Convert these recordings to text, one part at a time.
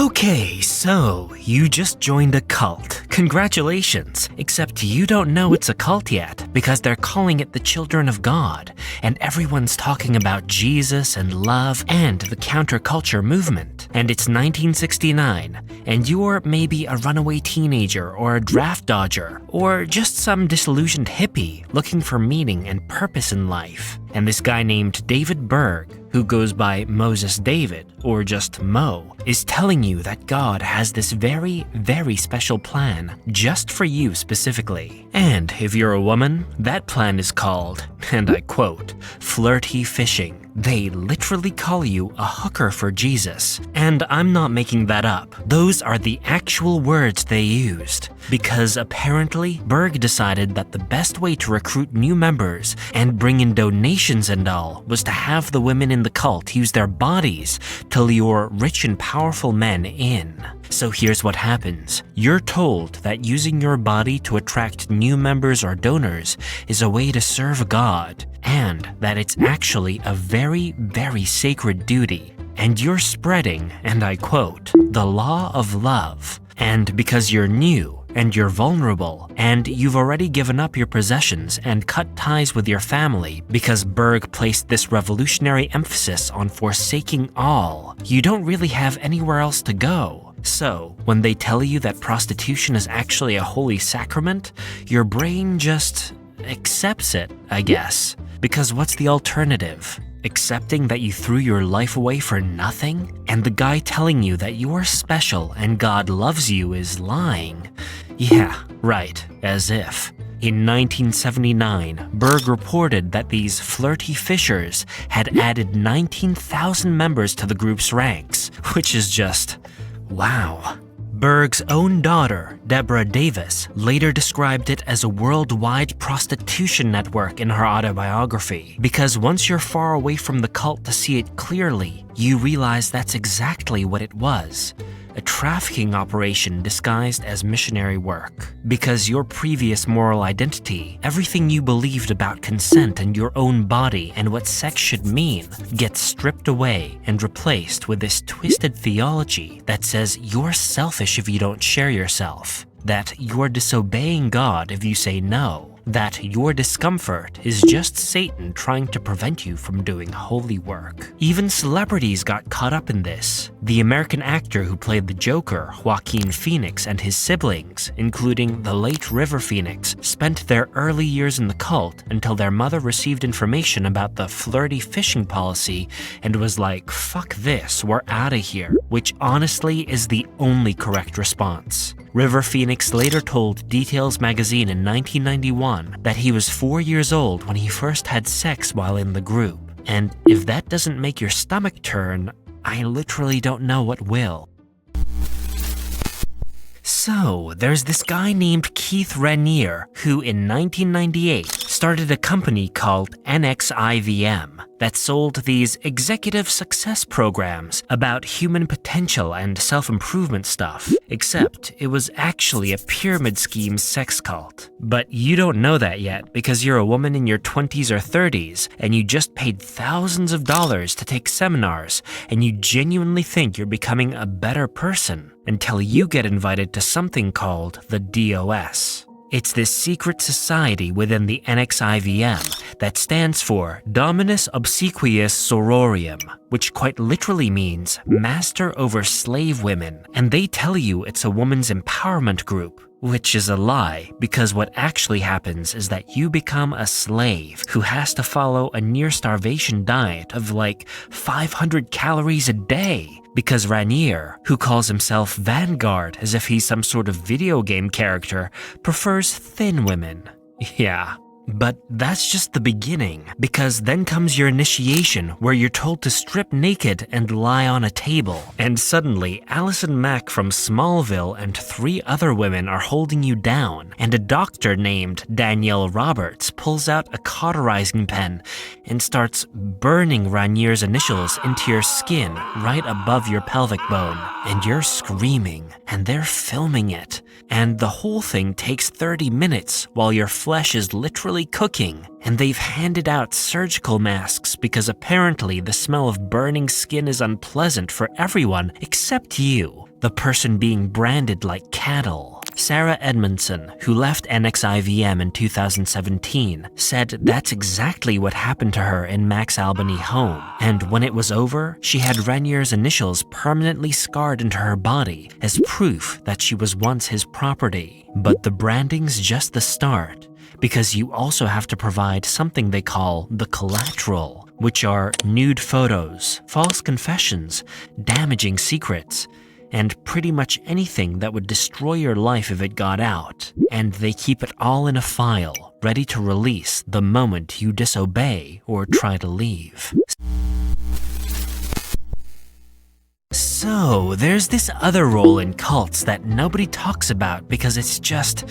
Okay, so you just joined a cult. Congratulations. Except you don't know it's a cult yet because they're calling it the Children of God, and everyone's talking about Jesus and love and the counterculture movement. And it's 1969, and you're maybe a runaway teenager or a draft dodger or just some disillusioned hippie looking for meaning and purpose in life. And this guy named David Berg, who goes by Moses David, or just Mo, is telling you that God has this very, very special plan just for you specifically. And if you're a woman, that plan is called, and I quote, flirty fishing. They literally call you a hooker for Jesus. And I'm not making that up. Those are the actual words they used. Because apparently, Berg decided that the best way to recruit new members and bring in donations and all was to have the women in the cult use their bodies to lure rich and powerful men in. So here's what happens. You're told that using your body to attract new members or donors is a way to serve God, and that it's actually a very, very sacred duty. And you're spreading, and I quote, the law of love. And because you're new, and you're vulnerable, and you've already given up your possessions and cut ties with your family because Berg placed this revolutionary emphasis on forsaking all, you don't really have anywhere else to go. So, when they tell you that prostitution is actually a holy sacrament, your brain just accepts it, I guess. Because what's the alternative? Accepting that you threw your life away for nothing? And the guy telling you that you're special and God loves you is lying? Yeah, right, as if. In 1979, Berg reported that these flirty fishers had added 19,000 members to the group's ranks, which is just, wow. Berg's own daughter, Deborah Davis, later described it as a worldwide prostitution network in her autobiography, because once you're far away from the cult to see it clearly, you realize that's exactly what it was. A trafficking operation disguised as missionary work. Because your previous moral identity, everything you believed about consent and your own body and what sex should mean, gets stripped away and replaced with this twisted theology that says you're selfish if you don't share yourself, that you're disobeying God if you say no, that your discomfort is just Satan trying to prevent you from doing holy work. Even celebrities got caught up in this. The American actor who played the Joker, Joaquin Phoenix, and his siblings, including the late River Phoenix, spent their early years in the cult until their mother received information about the flirty fishing policy and was like, fuck this, we're outta here, which honestly is the only correct response. River Phoenix later told Details magazine in 1991 that he was 4 years old when he first had sex while in the group. And if that doesn't make your stomach turn, I literally don't know what will. So, there's this guy named Keith Raniere who in 1998 started a company called NXIVM that sold these executive success programs about human potential and self-improvement stuff, except it was actually a pyramid scheme sex cult. But you don't know that yet because you're a woman in your 20s or 30s and you just paid thousands of dollars to take seminars and you genuinely think you're becoming a better person until you get invited to something called the DOS. It's this secret society within the NXIVM that stands for Dominus Obsequious Sororium, which quite literally means master over slave women, and they tell you it's a woman's empowerment group. Which is a lie, because what actually happens is that you become a slave who has to follow a near-starvation diet of like 500 calories a day, because Raniere, who calls himself Vanguard as if he's some sort of video game character, prefers thin women. Yeah. But that's just the beginning, because then comes your initiation where you're told to strip naked and lie on a table. And suddenly, Allison Mack from Smallville and 3 other women are holding you down, and a doctor named Danielle Roberts pulls out a cauterizing pen and starts burning Raniere's initials into your skin right above your pelvic bone. And you're screaming, and they're filming it. And the whole thing takes 30 minutes while your flesh is literally cooking. And they've handed out surgical masks because apparently the smell of burning skin is unpleasant for everyone except you. the person being branded like cattle. Sarah Edmondson, who left NXIVM in 2017, said that's exactly what happened to her in Max Albany home, and when it was over, she had Renier's initials permanently scarred into her body as proof that she was once his property. But the branding's just the start, because you also have to provide something they call the collateral, which are nude photos, false confessions, damaging secrets, and pretty much anything that would destroy your life if it got out. And they keep it all in a file, ready to release the moment you disobey or try to leave. So, there's this other role in cults that nobody talks about because it's just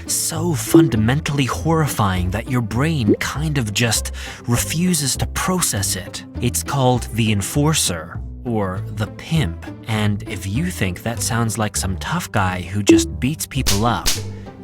so fundamentally horrifying that your brain kind of just refuses to process it. It's called the enforcer, or the pimp. And if you think that sounds like some tough guy who just beats people up,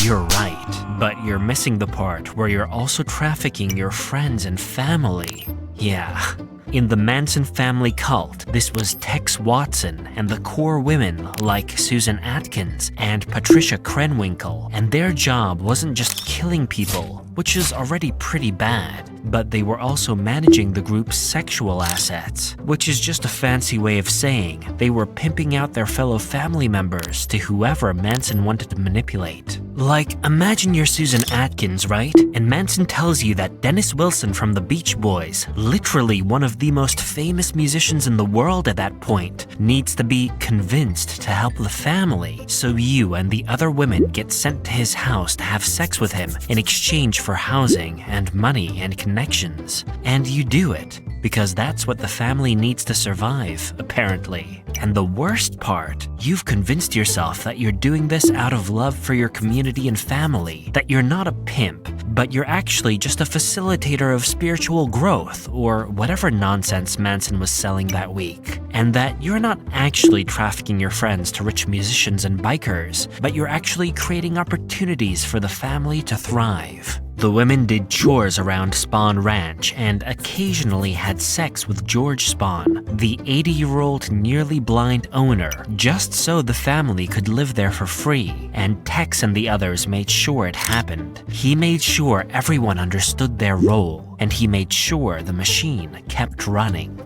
you're right. But you're missing the part where you're also trafficking your friends and family. Yeah. In the Manson family cult, this was Tex Watson and the core women like Susan Atkins and Patricia Krenwinkel, and their job wasn't just killing people, which is already pretty bad, but they were also managing the group's sexual assets, which is just a fancy way of saying they were pimping out their fellow family members to whoever Manson wanted to manipulate. Like, imagine you're Susan Atkins, right? And Manson tells you that Dennis Wilson from the Beach Boys, literally one of the most famous musicians in the world at that point, needs to be convinced to help the family. So you and the other women get sent to his house to have sex with him in exchange for housing and money and connections. And you do it because that's what the family needs to survive, apparently. And the worst part, you've convinced yourself that you're doing this out of love for your community and family, that you're not a pimp, but you're actually just a facilitator of spiritual growth, or whatever nonsense Manson was selling that week. And that you're not actually trafficking your friends to rich musicians and bikers, but you're actually creating opportunities for the family to thrive. The women did chores around Spahn Ranch and occasionally had sex with George Spahn, the 80-year-old nearly blind owner, just so the family could live there for free, and Tex and the others made sure it happened. He made sure everyone understood their role, and he made sure the machine kept running.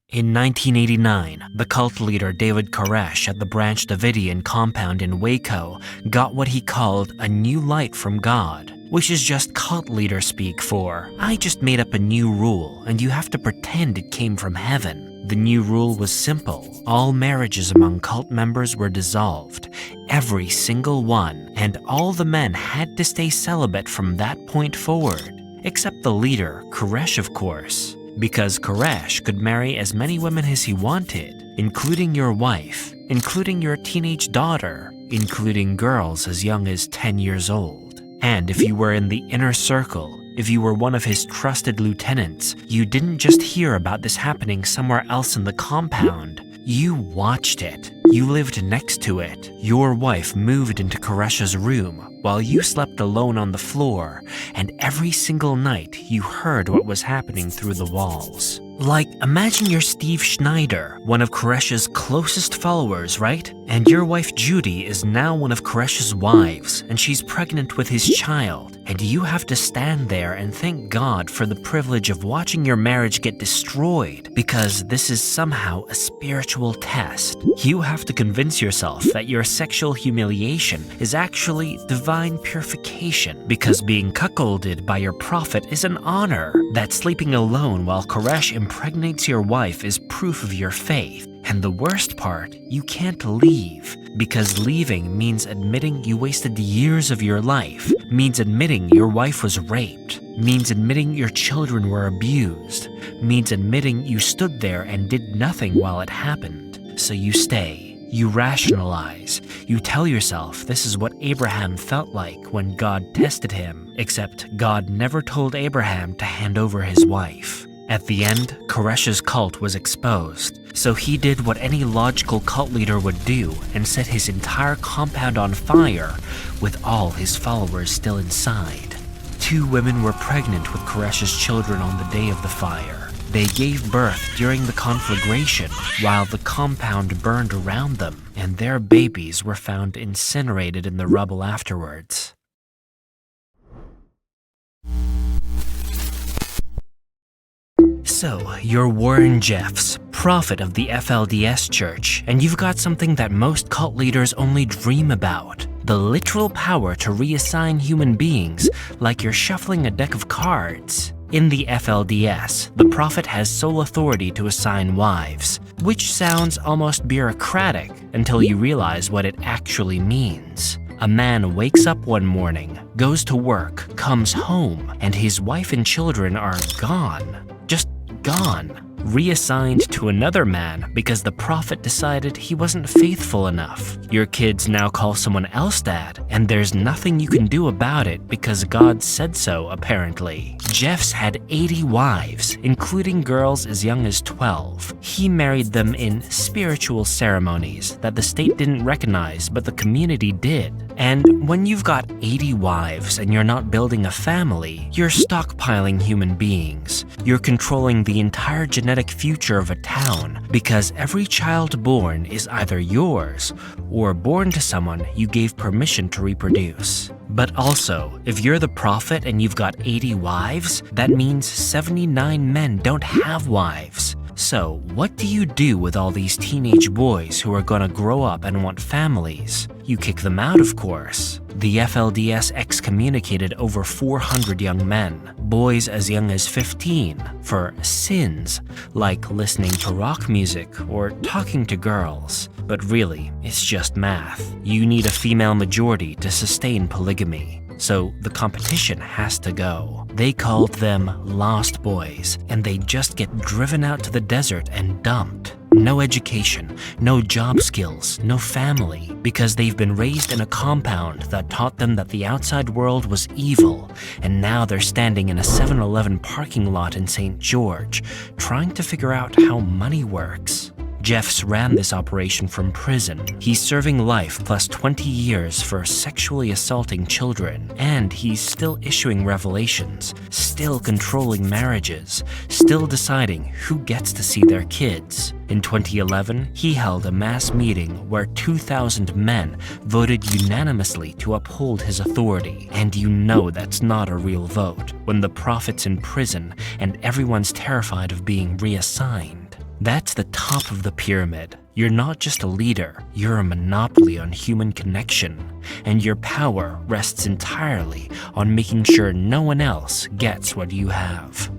In 1989, the cult leader David Koresh at the Branch Davidian compound in Waco got what he called a new light from God, which is just cult leader speak for, I just made up a new rule and you have to pretend it came from heaven. The new rule was simple. All marriages among cult members were dissolved, every single one, and all the men had to stay celibate from that point forward, except the leader, Koresh, of course. Because Koresh could marry as many women as he wanted, including your wife, including your teenage daughter, including girls as young as 10 years old. And if you were in the inner circle, if you were one of his trusted lieutenants, you didn't just hear about this happening somewhere else in the compound. You watched it. You lived next to it. Your wife moved into Koresh's room while you slept alone on the floor, and every single night you heard what was happening through the walls. Like, imagine you're Steve Schneider, one of Koresh's closest followers, right? And your wife Judy is now one of Koresh's wives, and she's pregnant with his child, and you have to stand there and thank God for the privilege of watching your marriage get destroyed, because this is somehow a spiritual test. You have to convince yourself that your sexual humiliation is actually divine purification, because being cuckolded by your prophet is an honor, that sleeping alone while Koresh impregnates your wife is proof of your faith. And the worst part, you can't leave, because leaving means admitting you wasted years of your life, means admitting your wife was raped, means admitting your children were abused, means admitting you stood there and did nothing while it happened. So you stay. You rationalize. You tell yourself this is what Abraham felt like when God tested him, except God never told Abraham to hand over his wife. At the end, Koresh's cult was exposed, so he did what any logical cult leader would do and set his entire compound on fire, with all his followers still inside. 2 women were pregnant with Koresh's children on the day of the fire. They gave birth during the conflagration while the compound burned around them, and their babies were found incinerated in the rubble afterwards. So, you're Warren Jeffs, prophet of the FLDS church, and you've got something that most cult leaders only dream about: the literal power to reassign human beings like you're shuffling a deck of cards. In the FLDS, the prophet has sole authority to assign wives, which sounds almost bureaucratic until you realize what it actually means. A man wakes up one morning, goes to work, comes home, and his wife and children are gone. Just gone. Reassigned to another man because the prophet decided he wasn't faithful enough. Your kids now call someone else dad, and there's nothing you can do about it because God said so, apparently. Jeffs had 80 wives, including girls as young as 12. He married them in spiritual ceremonies that the state didn't recognize, but the community did. And when you've got 80 wives and you're not building a family, you're stockpiling human beings. You're controlling the entire genetic future of a town because every child born is either yours or born to someone you gave permission to reproduce. But also, if you're the prophet and you've got 80 wives, that means 79 men don't have wives. So, what do you do with all these teenage boys who are gonna grow up and want families? You kick them out, of course. The FLDS excommunicated over 400 young men, boys as young as 15, for sins like listening to rock music or talking to girls. But really, it's just math. You need a female majority to sustain polygamy. So the competition has to go. They called them Lost Boys, and they just get driven out to the desert and dumped. No education, no job skills, no family, because they've been raised in a compound that taught them that the outside world was evil, and now they're standing in a 7-Eleven parking lot in St. George, trying to figure out how money works. Jeffs ran this operation from prison. He's serving life plus 20 years for sexually assaulting children, and he's still issuing revelations, still controlling marriages, still deciding who gets to see their kids. In 2011, he held a mass meeting where 2,000 men voted unanimously to uphold his authority. And you know that's not a real vote when the prophet's in prison and everyone's terrified of being reassigned. That's the top of the pyramid. You're not just a leader, you're a monopoly on human connection, and your power rests entirely on making sure no one else gets what you have.